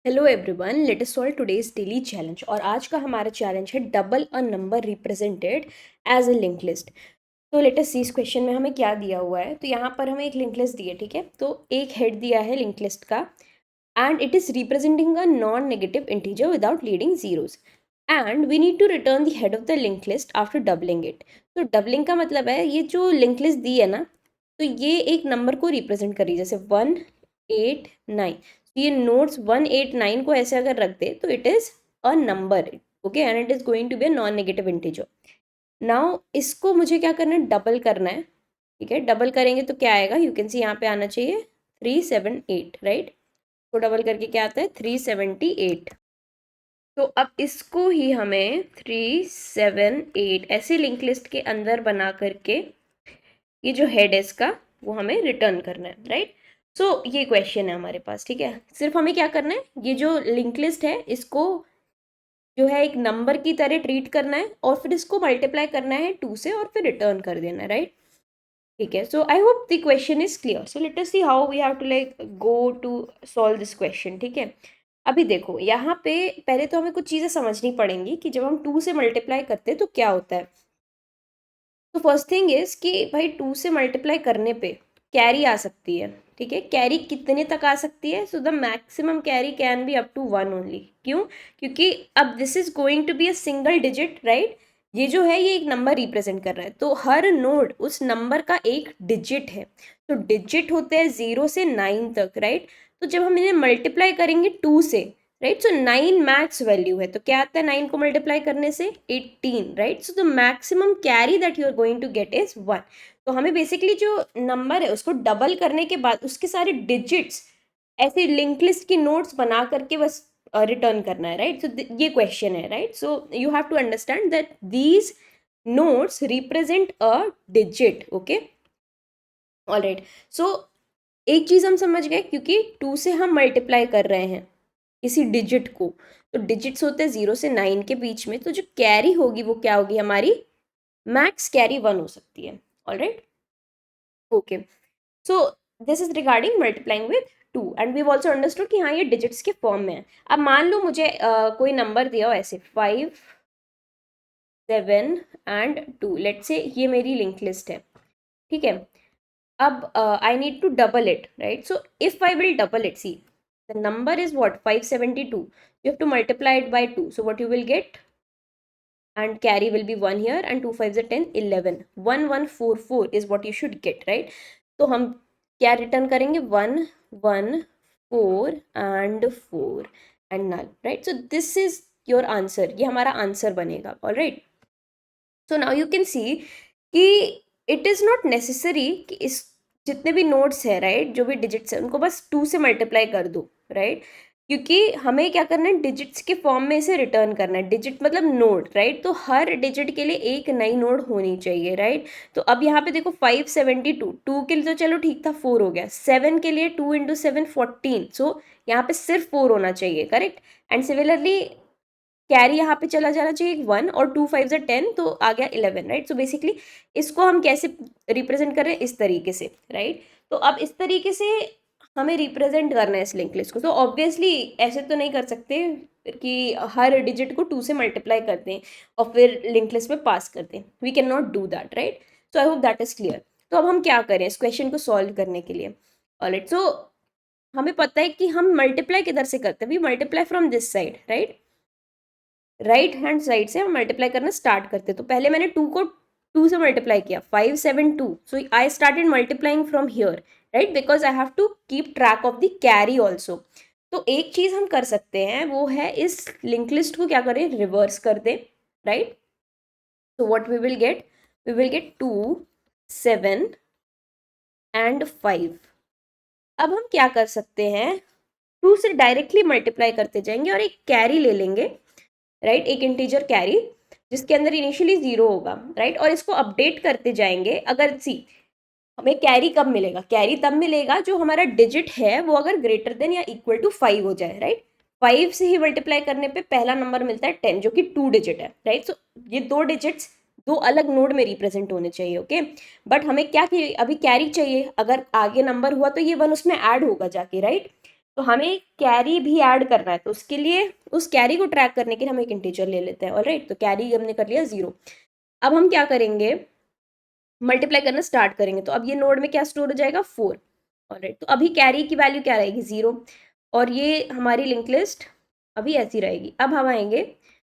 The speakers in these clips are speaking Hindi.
Hello everyone, let us solve today's daily challenge. और आज का हमारा चैलेंज है double a number represented as a link list. तो लेट अस सी इस क्वेश्चन में हमें क्या दिया हुआ है। तो यहाँ पर हमें एक लिंक लिस्ट दी है, ठीक है। तो एक हेड दिया है लिंक लिस्ट का and it is representing a non negative integer without leading zeros and we need to return the head of the link list after doubling it. तो डबलिंग का मतलब है ये जो लिंक लिस्ट दी है ना, तो ये एक नंबर को रिप्रेजेंट करी, जैसे 189। ये नोट्स 189 को ऐसे अगर रख दे तो it is a number, okay, and it is going to be a non negative integer. Now इसको मुझे क्या करना है, डबल करना है, ठीक है। डबल करेंगे तो क्या आएगा, यू कैन सी यहाँ पे आना चाहिए 378, राइट। तो डबल करके क्या आता है 378। तो अब इसको ही हमें 378 ऐसे लिंक लिस्ट के अंदर बना करके ये जो हेड है इसका वो हमें रिटर्न करना है, राइट। सो ये क्वेश्चन है हमारे पास, ठीक है। सिर्फ हमें क्या करना है, ये जो लिंक लिस्ट है इसको जो है एक नंबर की तरह ट्रीट करना है और फिर इसको मल्टीप्लाई करना है 2 से और फिर रिटर्न कर देना है, राइट। ठीक है। So I hope the question is clear. So let us see how we have to like go to solve this question, ठीक है। अभी देखो यहाँ पे पहले तो हमें कुछ चीज़ें समझनी पड़ेंगी कि जब हम 2 से मल्टीप्लाई करते हैं तो क्या होता है। तो फर्स्ट थिंग इज कि भाई 2 से मल्टीप्लाई करने पे कैरी आ सकती है, ठीक है। कैरी कितने तक आ सकती है, so the maximum carry can be up to 1 only. क्यों? क्योंकि अब this is going to be a single digit, right. ये जो है ये एक नंबर रिप्रेजेंट कर रहा है, तो हर नोड उस नंबर का एक डिजिट है। तो डिजिट होते हैं 0 से 9 तक, राइट। तो जब हम इन्हें मल्टीप्लाई करेंगे 2 से, राइट, सो 9 मैक्स वैल्यू है, तो क्या आता है 9 को मल्टीप्लाई करने से 18, right. So the maximum carry that you are going to get is 1। तो हमें बेसिकली जो नंबर है उसको डबल करने के बाद उसके सारे डिजिट्स ऐसे लिंक लिस्ट की नोट्स बना करके बस रिटर्न करना है, राइट। सो ये क्वेश्चन है, right. So you have to understand that these notes represent a digit, okay, alright. So एक चीज हम समझ गए, क्योंकि 2 से हम मल्टीप्लाई कर रहे हैं किसी डिजिट को, तो डिजिट्स होते हैं 0 से 9 के बीच में, तो जो कैरी होगी वो क्या होगी हमारी, मैक्स कैरी 1 हो सकती है, alright, okay. So this is regarding multiplying with 2 and we also understood कि हाँ ये डिजिट्स के फॉर्म में है। अब मान लो मुझे कोई नंबर दिया हो ऐसे 5 7 एंड 2, लेट से ये मेरी लिंक लिस्ट है, ठीक है। अब I need to double it, right. So if I will double it, see the number is what, 572. You have to multiply it by 2, so what you will get, and carry will be 1 here, and 2 5s are 10, 11, 1144 is what you should get, right. तो हम क्या रिटर्न करेंगे, 1 1 4 and 4 and null, right. So this is your answer, ये हमारा आंसर बनेगा, alright. So now you can see कि इट इज़ नॉट नेसेसरी कि इस जितने भी नोट्स है, राइट, जो भी डिजिट्स है उनको बस 2 से मल्टीप्लाई कर दो, राइट। क्योंकि हमें क्या करना है, डिजिट्स के फॉर्म में इसे रिटर्न करना है। डिजिट मतलब नोड, राइट। तो हर डिजिट के लिए एक नई नोड होनी चाहिए, राइट। तो अब यहाँ पे देखो 572, 2 के लिए तो चलो ठीक था 4 हो गया, 7 के लिए 2 इंटू 7 14, सो यहाँ पे सिर्फ 4 होना चाहिए, करेक्ट। एंड सिमिलरली कैरी यहाँ पे चला जाना चाहिए 1, और 2 5 are 10, तो आ गया 11, राइट। सो बेसिकली इसको हम कैसे रिप्रेजेंट कर रहे हैं, इस तरीके से, राइट। तो अब इस तरीके से हमें रिप्रेजेंट करना है इस लिंक लिस्ट को। तो ऑब्वियसली ऐसे तो नहीं कर सकते कि हर डिजिट को 2 से मल्टीप्लाई करते हैं और फिर लिंक लिस्ट में पास करते हैं, we can not do that, right. So I hope that is clear. तो अब हम क्या करें इस क्वेश्चन को सॉल्व करने के लिए, ऑलराइट। सो हमें पता है कि हम मल्टीप्लाई किधर से करते हैं, we multiply from this side, right. Right hand side से हम मल्टीप्लाई करना स्टार्ट करते, तो पहले मैंने 2 को 2 से मल्टीप्लाई किया, 572, so I started multiplying from here, right, because I have to keep track of the carry also. तो एक चीज हम कर सकते हैं वो है इस लिंक लिस्ट को क्या करें, रिवर्स कर दें, right. so what we will get 2 7 and 5। अब हम क्या कर सकते हैं, 2 से डायरेक्टली मल्टीप्लाई करते जाएंगे और एक कैरी ले लेंगे, राइट, एक इंटीजर कैरी जिसके अंदर इनिशियली 0 होगा, राइट। और इसको अपडेट करते जाएंगे। अगर सी हमें कैरी कब मिलेगा, कैरी तब मिलेगा जो हमारा डिजिट है वो अगर ग्रेटर देन या इक्वल टू 5 हो जाए, राइट। 5 से ही मल्टीप्लाई करने पे पहला नंबर मिलता है 10, जो कि 2 डिजिट है, राइट। सो ये 2 डिजिट्स 2 अलग नोड में रिप्रेजेंट होने चाहिए, ओके। बट हमें क्या कि अभी कैरी चाहिए, अगर आगे नंबर हुआ तो ये 1 उसमें ऐड होगा जाके, राइट। तो हमें कैरी भी ऐड करना है, तो उसके लिए उस कैरी को ट्रैक करने के लिए हम एक इंटीजर ले लेते हैं। ऑलराइट, तो कैरी हमने कर लिया 0। अब हम क्या करेंगे, मल्टीप्लाई करना स्टार्ट करेंगे। तो अब ये नोड में क्या स्टोर हो जाएगा, 4। ऑलराइट, तो अभी कैरी की वैल्यू क्या रहेगी, 0। और ये हमारी लिंक लिस्ट अभी ऐसी रहेगी। अब हम आएंगे,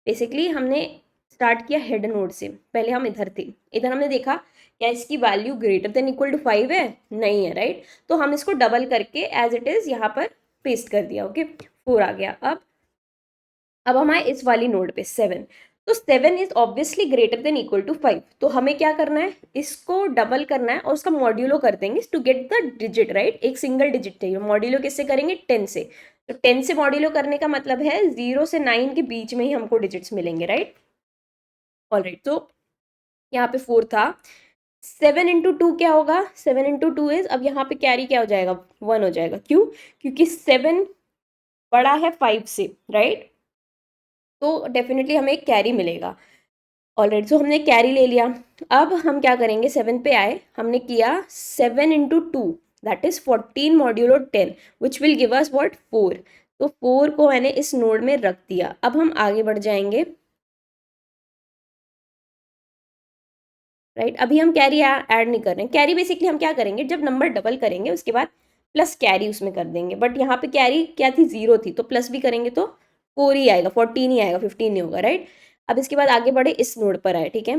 बेसिकली हमने स्टार्ट किया हेड नोड से, पहले हम इधर थे, इधर हमने देखा क्या इसकी value greater than equal to 5 है, नहीं है, राइट। तो हम इसको डबल करके एज इट इज यहाँ पर पेस्ट कर दिया। ओके, 4 आ गया। अब हम आए इस वाली नोड पे 7। तो 7 is obviously greater than equal to 5। तो हमें क्या करना है, इसको डबल करना है और उसका मॉड्यूलो कर देंगे to get the digit, right. एक सिंगल डिजिट चाहिए, मॉड्यूलो किससे करेंगे, 10 से। तो 10 से मॉड्यूलो करने का मतलब है 0 से 9 के बीच में ही हमको डिजिट्स मिलेंगे, राइट। ऑलराइट, तो यहाँ पे 4 था। 7 इंटू 2 क्या होगा, 7 इंटू 2 इज, अब यहाँ पे कैरी क्या हो जाएगा, 1 हो जाएगा। क्यों, क्योंकि 7 बड़ा है 5 से, राइट। तो डेफिनेटली हमें एक कैरी मिलेगा। ऑलराइट, सो हमने कैरी ले लिया। अब हम क्या करेंगे, 7 पे आए, हमने किया 7 into 2, that is 14 modulo 10, which will give us what, 4। तो 4 को मैंने इस नोड में रख दिया। अब हम आगे बढ़ जाएंगे, राइट। अभी हम कैरी ऐड नहीं कर रहे हैं। कैरी बेसिकली हम क्या करेंगे, जब नंबर डबल करेंगे उसके बाद प्लस कैरी उसमें कर देंगे। बट यहाँ पे कैरी क्या थी, 0 थी, तो प्लस भी करेंगे तो 4 ही आएगा, 14 ही आएगा, 15 नहीं होगा, राइट। अब इसके बाद आगे बढ़े, इस नोड पर आए, ठीक है।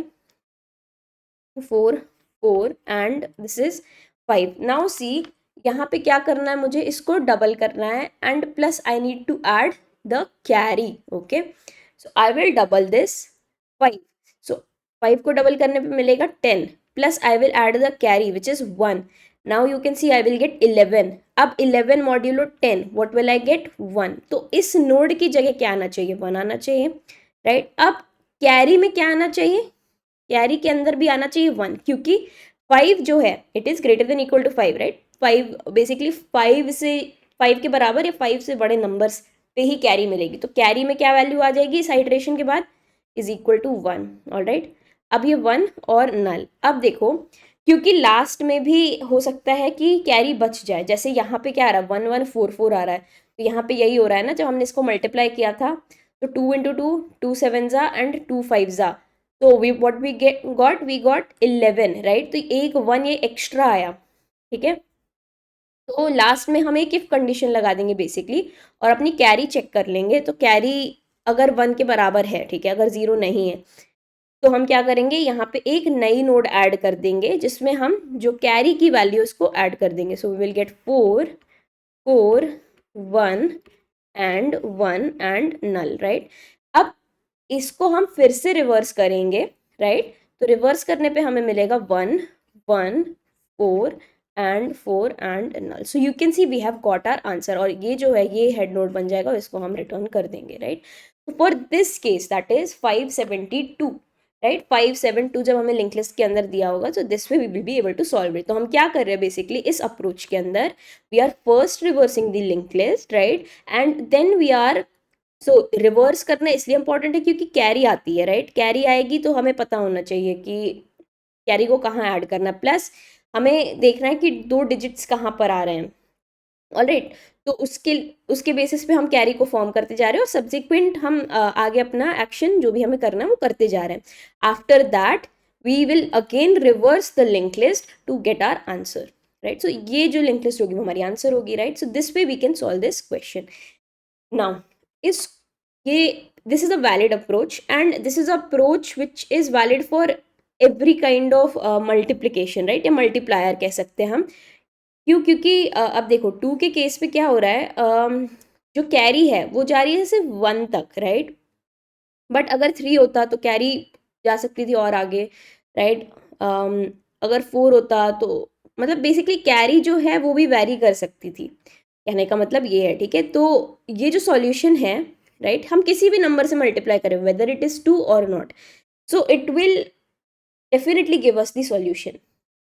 4 4 and this is 5। Now see, यहाँ पे क्या करना है, मुझे इसको डबल करना है and plus I need to add the carry. Okay, so I will double this 5। सो 5 को डबल करने पे मिलेगा 10, plus I will add the carry which is 1। Now you can see I will get 11। अब 11 modulo 10, what will I get, 1। तो इस नोड की जगह क्या आना चाहिए, 1 आना चाहिए, राइट। अब कैरी में क्या आना चाहिए, कैरी के अंदर भी आना चाहिए 1, क्योंकि 5 जो है it is greater than equal to 5, right. 5 basically 5 से 5 के बराबर या 5 से बड़े नंबर्स पे ही कैरी मिलेगी। तो कैरी में क्या वैल्यू आ जाएगी इस आइटरेशन के बाद, इज इक्वल टू 1। ऑलराइट, अब ये 1 और नल। अब देखो, क्योंकि लास्ट में भी हो सकता है कि कैरी बच जाए, जैसे यहाँ पे क्या आ रहा है, 1 1 4 4 आ रहा है। तो यहाँ पे यही हो रहा है ना, जब हमने इसको मल्टीप्लाई किया था, तो 2 इंटू 2, 2 7 जा एंड 2 5 जा। तो we what we got 11, right. तो एक 1 ये एक्स्ट्रा आया, ठीक है। तो लास्ट में हम एक इफ कंडीशन लगा देंगे बेसिकली, और अपनी कैरी चेक कर लेंगे। तो कैरी अगर 1 के बराबर है, ठीक है, अगर 0 नहीं है, तो हम क्या करेंगे, यहाँ पे एक नई नोड ऐड कर देंगे जिसमें हम जो कैरी की वैल्यू उसको ऐड कर देंगे। So we will get 4 4 1 and 1 and null, right. अब इसको हम फिर से रिवर्स करेंगे, राइट। तो रिवर्स करने पे हमें मिलेगा 1 1 4 and 4 and null. So you can see we have got our answer, और ये जो है ये हेड नोड बन जाएगा, इसको हम रिटर्न कर देंगे, राइट। तो for this case that is 572, right. 572 जब हमें लिंक लिस्ट के अंदर दिया होगा, तो this way we will be able to solve it. तो हम क्या कर रहे हैं बेसिकली इस अप्रोच के अंदर, we are first reversing the link list, right, and then we are, so reverse करना इसलिए इंपॉर्टेंट है क्योंकि कैरी आती है, राइट। कैरी आएगी तो हमें पता होना चाहिए कि कैरी को कहाँ ऐड करना है, प्लस हमें देखना है कि 2 डिजिट्स कहाँ पर आ रहे हैं। ऑलराइट, तो उसके उसके बेसिस पे हम कैरी को फॉर्म करते जा रहे हैं, और सब्सिक्वेंट हम आगे अपना एक्शन जो भी हमें करना है वो करते जा रहे हैं। After that we will again reverse the link list to get our answer, right. So ये जो लिंक लिस्ट होगी वो हमारी आंसर होगी, right. So this way we can solve this question. Now इस ये this is a valid approach, and this is approach which is valid for every kind of multiplication, right, या मल्टीप्लायर कह सकते हैं हम। क्यों, क्योंकि अब देखो 2 के केस पे क्या हो रहा है, जो कैरी है वो जा रही है सिर्फ 1 तक, राइट। बट अगर 3 होता तो कैरी जा सकती थी और आगे, राइट। अगर 4 होता तो मतलब बेसिकली कैरी जो है वो भी वैरी कर सकती थी, कहने का मतलब ये है, ठीक है। तो ये जो सॉल्यूशन है, राइट, हम किसी भी नंबर से मल्टीप्लाई करें वेदर इट इज 2 और not, so it will definitely give us the solution,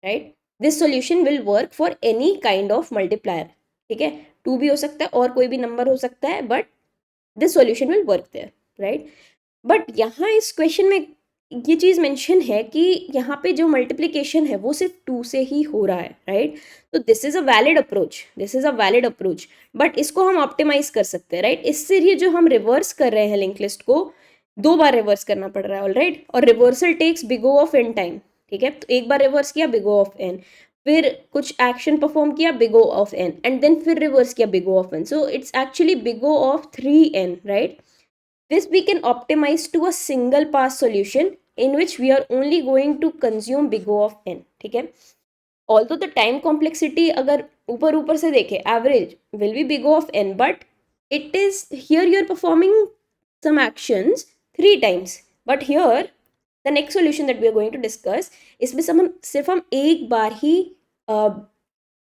right. This solution will work for any kind of multiplier, ठीक है। 2 भी हो सकता है और कोई भी नंबर हो सकता है, but this solution will work there, right. But यहाँ इस क्वेश्चन में ये चीज़ मेंशन है कि यहाँ पे जो मल्टीप्लिकेशन है वो सिर्फ 2 से ही हो रहा है, राइट? तो this is a valid approach, this is a valid approach, but इसको हम ऑप्टिमाइज कर सकते हैं, राइट? इससे ये जो हम रिवर्स कर रहे हैं लिंक लिस्ट को, 2 बार रिवर्स करना पड़ रहा है, ऑलराइट? और reversal takes big O of n time, ठीक है? तो एक बार रिवर्स किया बिग O ऑफ n, फिर कुछ एक्शन परफॉर्म किया big O of n, and then फिर रिवर्स किया big O of n, so it's actually big O of 3n, right? This we can optimize to a single pass solution in which we are only going to consume big O of n, ठीक है? Although the time complexity अगर ऊपर ऊपर से देखें average will be big O of n, but it is here you are performing some actions 3 times, but here the next solution that we are going to discuss, इसमें सिर्फ हम एक बार ही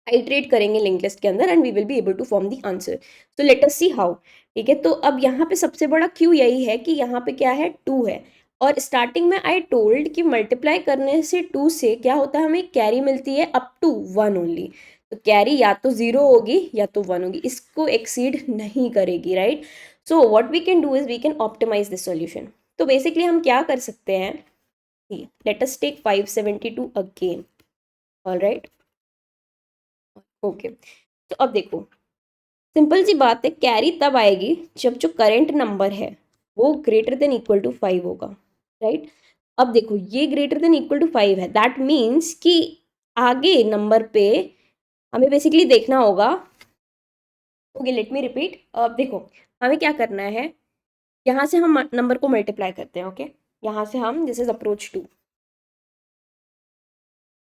आइट्रेट करेंगे लिंक लिस्ट के अंदर and we will be able to form the answer. So let us see how, ठीक है? तो अब यहाँ पे सबसे बड़ा क्यू यही है कि यहाँ पे क्या है, 2 है, और स्टार्टिंग में आई टोल्ड कि मल्टीप्लाई करने से 2 से क्या होता है, हमें कैरी मिलती है अप टू 1 ओनली। तो कैरी या तो 0 होगी या तो 1 होगी, इसको एक्सीड नहीं करेगी, right? So what we can do is we can optimize this solution. तो बेसिकली हम क्या कर सकते हैं, let us take 572 again, alright? Okay, तो अब देखो सिंपल सी बात है, कैरी तब आएगी जब जो करेंट नंबर है वो ग्रेटर देन इक्वल टू 5 होगा, राइट? अब देखो ये ग्रेटर देन इक्वल टू 5 है, दैट मीन्स कि आगे नंबर पे हमें बेसिकली देखना होगा। Okay, let me repeat. अब देखो हमें क्या करना है, यहाँ से हम नंबर को मल्टीप्लाई करते हैं, ओके? यहाँ से हम दिस इज अप्रोच 2,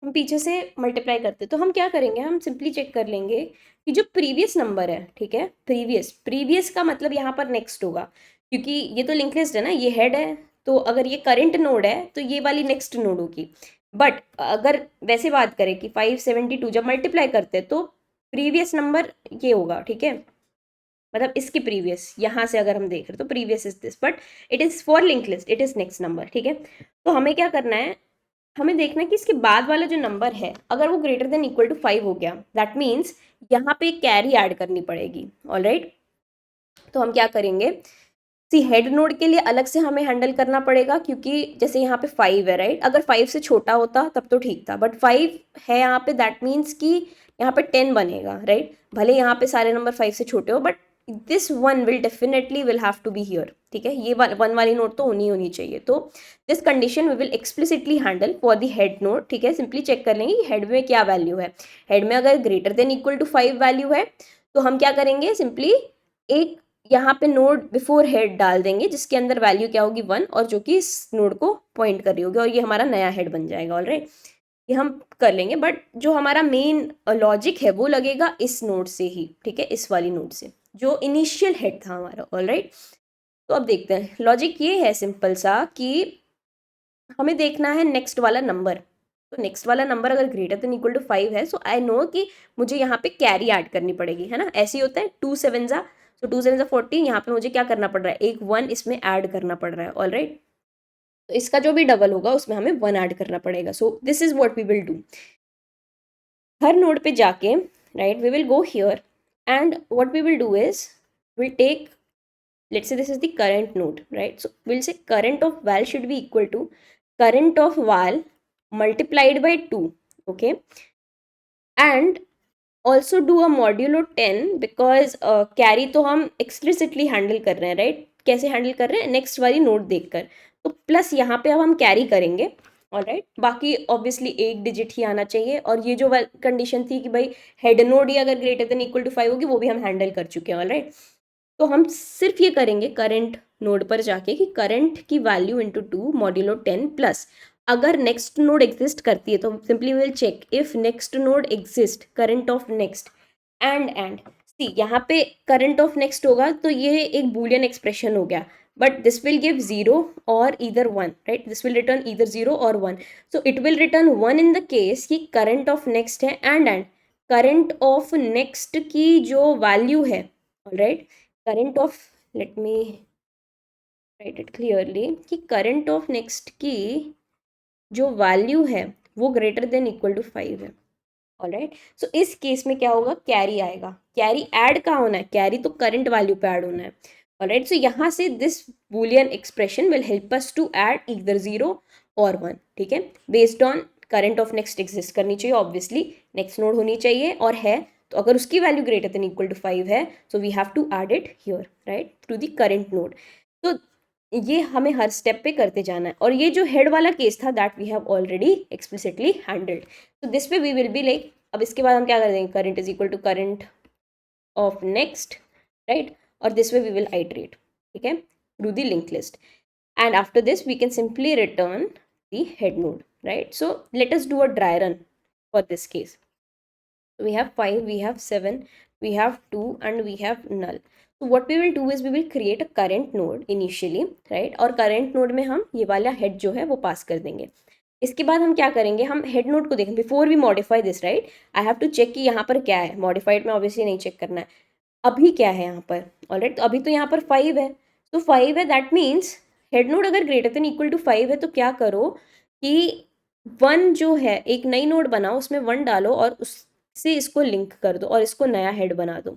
हम पीछे से मल्टीप्लाई करते हैं, तो हम क्या करेंगे, हम सिंपली चेक कर लेंगे कि जो प्रीवियस नंबर है, ठीक है? प्रीवियस का मतलब यहाँ पर नेक्स्ट होगा, क्योंकि ये तो लिंक लिस्ट है ना, ये हेड है, तो अगर ये करंट नोड है तो ये वाली नेक्स्ट नोड होगी। बट अगर वैसे बात करें कि 572 जब मल्टीप्लाई करते हैं तो प्रीवियस नंबर ये होगा, ठीक है? मतलब इसकी प्रीवियस, यहाँ से अगर हम देख रहे हैं तो previous is this, but it is for link list, it is next number, ठीक है? तो हमें क्या करना है, हमें देखना है कि इसके बाद वाला जो नंबर है अगर वो ग्रेटर देन इक्वल टू 5 हो गया, दैट मीन्स यहाँ पे एक कैरी ऐड करनी पड़ेगी, ऑलराइट? तो हम क्या करेंगे, सी हेड नोड के लिए अलग से हमें हैंडल करना पड़ेगा, क्योंकि जैसे यहाँ पे 5 है, राइट? अगर 5 से छोटा होता तब तो ठीक था, बट 5 है यहाँ पे, दैट मीन्स कि यहाँ पे 10 बनेगा, राइट? भले यहाँ पे सारे नंबर 5 से छोटे हो, but this one will definitely will have to be here, ठीक है? ये 1 वाली नोट तो होनी चाहिए। तो this condition we will explicitly handle for the head node, ठीक है? सिंपली चेक कर लेंगे कि हेड में क्या वैल्यू है। हेड में अगर greater than equal to 5 value है तो हम क्या करेंगे, सिंपली एक यहाँ पे नोड बिफोर हेड डाल देंगे जिसके अंदर वैल्यू क्या होगी, 1, और जो कि इस नोड को पॉइंट कर रही होगी, और ये हमारा नया हेड बन जाएगा, ऑलराइट? ये हम कर लेंगे, बट जो हमारा मेन लॉजिक है वो लगेगा इस नोड से ही, ठीक है? इस वाली नोड से जो इनिशियल हेड था हमारा, ऑलराइट? तो अब देखते हैं, लॉजिक ये है सिंपल सा कि हमें देखना है नेक्स्ट वाला नंबर। तो नेक्स्ट वाला नंबर अगर ग्रेटर देन इक्वल टू 5 है, सो आई नो कि मुझे यहाँ पे कैरी ऐड करनी पड़ेगी, है ना? ऐसे ही होता है, 2 7 जा, तो 2 7 जा 14, यहाँ पे मुझे क्या करना पड़ रहा है, एक 1 इसमें ऐड करना पड़ रहा है, ऑलराइट? तो इसका जो भी डबल होगा उसमें हमें 1 ऐड करना पड़ेगा। So this is what we will do. हर नोड पे जाके, right, we will go here and what we will do is will take, let's say this is the current node, right? So we'll say current of val should be equal to current of val multiplied by 2, okay? And also do a modulo 10 because carry तो हम explicitly handle कर रहे हैं, right? कैसे handle कर रहे हैं, next वाली नोट देखकर, तो प्लस यहाँ पे अब हम कैरी करेंगे, ऑलराइट? बाकी ऑब्वियसली एक डिजिट ही आना चाहिए, और ये जो कंडीशन थी कि भाई हेड नोड ही अगर ग्रेटर देन इक्वल टू 5 होगी वो भी हम हैंडल कर चुके हैं, ऑलराइट? तो हम सिर्फ ये करेंगे करंट नोड पर जाके कि करंट की वैल्यू इंटू 2 मॉड्यूलो 10 प्लस, अगर नेक्स्ट नोड एग्जिस्ट करती है तो simply will check if next node exist current of next and see, यहाँ पे करंट ऑफ नेक्स्ट होगा तो ये एक बूलियन एक्सप्रेशन हो गया, बट दिस विल गिव 0 और either 1, right? This will return either 0 और 1, so it will return 1 in the case कि करंट ऑफ नेक्स्ट है एंड करंट ऑफ नेक्स्ट की जो वैल्यू है, alright, current of, let me right it clearly, कि करंट ऑफ नेक्स्ट की जो वैल्यू है वो ग्रेटर देन इक्वल टू 5 है, ऑलराइट? सो इस केस में क्या होगा, कैरी आएगा। कैरी ऐड कहाँ होना है, कैरी तो करंट वैल्यू पे ऐड होना है, ऑलराइट, सो यहाँ से this boolean expression will help us to add either 0 और 1, ठीक है, based on current of next exist करनी चाहिए, ऑब्वियसली नेक्स्ट नोड होनी चाहिए और है, तो अगर उसकी value greater than equal to 5 है, so we have to add it here, right, through the current node. तो ये हमें हर स्टेप पे करते जाना है, और ये जो हेड वाला केस था that we have already explicitly handled, तो this way we will be like, अब इसके बाद हम क्या कर देंगे, current is equal to current of next, right, और this way we will iterate, ठीक है, through the linked list, and after this we can simply return the head node, right? So let us do a dry run for this case. So we have 5, we have 7, we have 2, and we have null. So what we will do is we will create a current node initially, right, और current node में हम ये वाला head जो है वो पास कर देंगे। इसके बाद हम क्या करेंगे, हम हेड नोड को देखें, before we modify this, right, I have to check कि यहाँ पर क्या है, मॉडिफाइड में ऑब्वियसली नहीं चेक करना है, अभी क्या है यहाँ पर, ऑलराइट, तो अभी तो यहाँ पर 5 है, तो 5 है, दैट मीन्स हेड नोड अगर ग्रेटर देन इक्वल टू 5 है, तो क्या करो कि 1 जो है, एक नई नोड बनाओ, उसमें 1 डालो और उससे इसको लिंक कर दो और इसको नया हेड बना दो,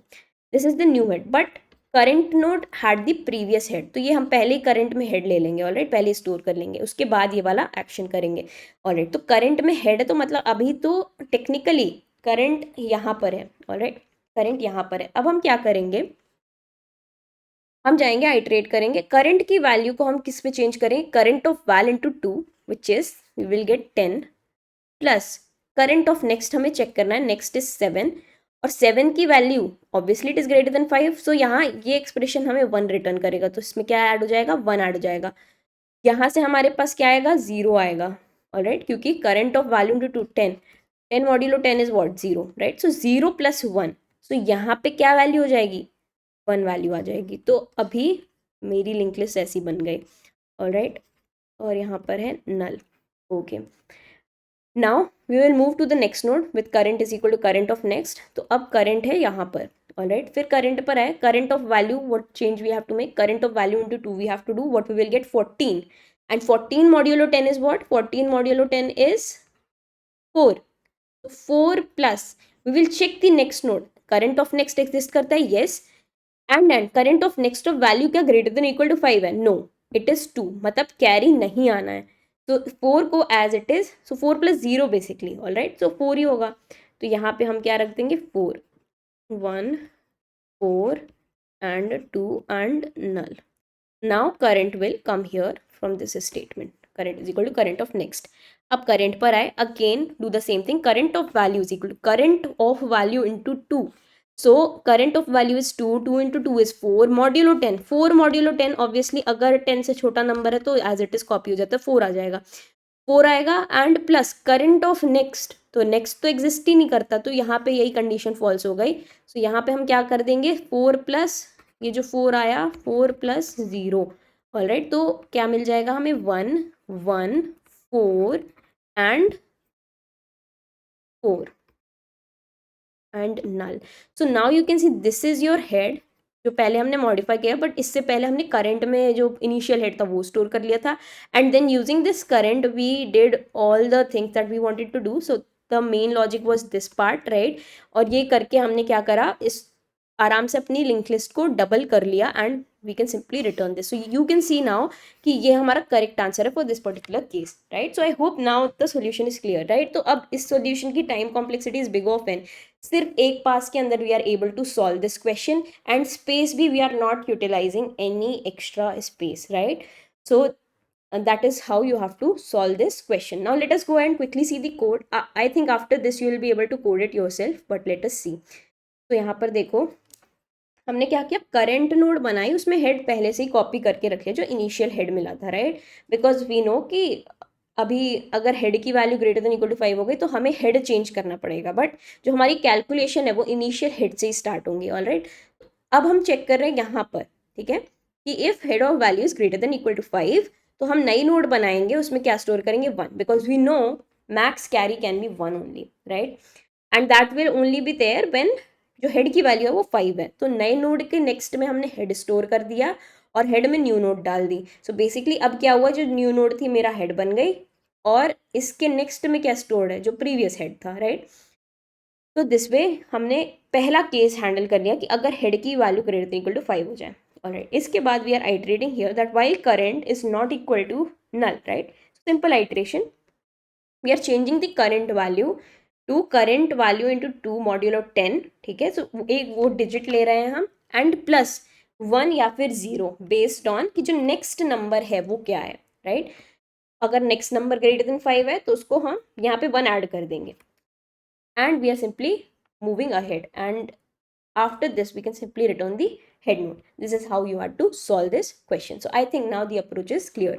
this is the new head, but current node had the previous head, तो ये हम पहले ही करंट में हेड ले लेंगे, ऑलराइट, पहले स्टोर कर लेंगे, उसके बाद ये वाला एक्शन करेंगे, ऑलराइट, तो करंट में हेड है, तो मतलब अभी तो टेक्निकली करंट यहाँ पर है, ऑलराइट, करंट यहाँ पर है। अब हम क्या करेंगे, हम जाएंगे आइट्रेट करेंगे, करंट की वैल्यू को हम किस पे चेंज करें, current of val into 2 which is we will get 10 plus current of next हमें चेक करना है, नेक्स्ट इज 7, और 7 की वैल्यू obviously it is greater than 5, सो यहाँ ये एक्सप्रेशन हमें 1 रिटर्न करेगा, तो इसमें क्या ऐड हो जाएगा, 1 ऐड हो जाएगा, यहाँ से हमारे पास क्या आएगा, 0 आएगा, ऑलराइट, क्योंकि current of value into 10, 10 modulo 10 is what, 0, right, so 0 plus 1, सो यहाँ पे क्या वैल्यू हो जाएगी, 1 वैल्यू आ जाएगी, तो अभी मेरी लिंक लिस्ट ऐसी बन गई, ऑलराइट, और यहाँ पर है null, okay, now we will move to the next node with current is equal to current of next, तो अब करंट है यहाँ पर, ऑलराइट, फिर करंट पर है, current of value what change we have to make, current of value into 2 we have to do what, we will get 14, and 14 modulo 10 is what, 14 modulo 10 is 4, तो 4 plus we will check the next node, current of next exist करता है, yes, and current of next of value क्या ग्रेटर देन इक्वल टू 5 है, नो, इट इज 2, मतलब कैरी नहीं आना है, तो 4 को as it is, so 4 plus 0 basically, alright, so 4 ही होगा, तो यहाँ पे हम क्या रख देंगे, 4, 1, 4 and 2 and null, now current will come here from this statement, current is equal to current of next, अब करंट पर आए, again do the same thing, current of value is equal to current of value into 2, so current of value is 2, 2 into 2 is 4 modulo 10, 4 modulo 10, obviously अगर 10 से छोटा नंबर है तो एज इट इज कॉपी हो जाता है, 4 आ जाएगा, 4 आएगा, and plus current of next, तो नेक्स्ट तो एग्जिस्ट ही नहीं करता, तो यहाँ पे यही कंडीशन फॉल्स हो गई, सो यहाँ पे हम क्या कर देंगे, 4 प्लस ये जो 4 आया, 4 प्लस 0, ऑलराइट, तो क्या मिल जाएगा हमें, 1, 1, 4 and 4 and null, so now you can see this is your head, जो पहले हमने मॉडिफाई किया, बट इससे पहले हमने करंट में जो इनिशियल हेड था वो स्टोर कर लिया था, and then using this current we did all the things that we wanted to do, so the main logic was this part, right, और ये करके हमने क्या करा, इस आराम से अपनी लिंक लिस्ट को डबल कर लिया, and we can simply return this, so you can see now कि ये हमारा करेक्ट आंसर है for this particular case, right, so I hope now the solution is clear, right, तो अब इस सोल्यूशन की time complexity is big of N, सिर्फ एक पास के अंदर we are able to solve this question, and space भी we are not utilizing any extra space, right, so that is how you have to solve this question. Now let us go and quickly see the code. I think after this you will be able to code it yourself, but let us see. तो यहाँ पर देखो हमने क्या किया, करंट नोड बनाई, उसमें हेड पहले से ही कॉपी करके रख लिया जो इनिशियल हेड मिला था, राइट, बिकॉज वी नो कि अभी अगर हेड की value greater than equal to 5 हो गई तो हमें हेड चेंज करना पड़ेगा, बट जो हमारी कैलकुलेशन है वो इनिशियल हेड से ही स्टार्ट होंगी, ऑलराइट, अब हम चेक कर रहे हैं यहाँ पर, ठीक है, कि if head of value is greater than equal to 5, तो हम नई नोड बनाएंगे, उसमें क्या स्टोर करेंगे, 1, because we know max carry can be 1 only, right, and that will only be there when जो हेड की वैल्यू है वो 5 है, तो नए नोड के नेक्स्ट में हमने हेड स्टोर कर दिया और हेड में न्यू नोड डाल दी, सो बेसिकली अब क्या हुआ, जो न्यू नोड थी मेरा हेड बन गई, और इसके नेक्स्ट में क्या स्टोर्ड है, जो प्रीवियस हेड था, राइट, तो दिस वे हमने पहला केस हैंडल कर लिया कि अगर हेड की value greater than equal to 5 हो जाए, Alright, इसके बाद we are iterating here that while current is not equal to null, right? Simple iteration. We are changing the current value to current value into 2 modulo 10. ठीक है, so एक वो digit ले रहे हैं हम and plus 1 या फिर 0 based on कि जो next number है वो क्या है, right? अगर next number greater than 5 है तो उसको हम यहाँ पे 1 add कर देंगे and we are simply moving ahead, and after this we can simply return the head node. This is how you have to solve this question. So I think now the approach is clear.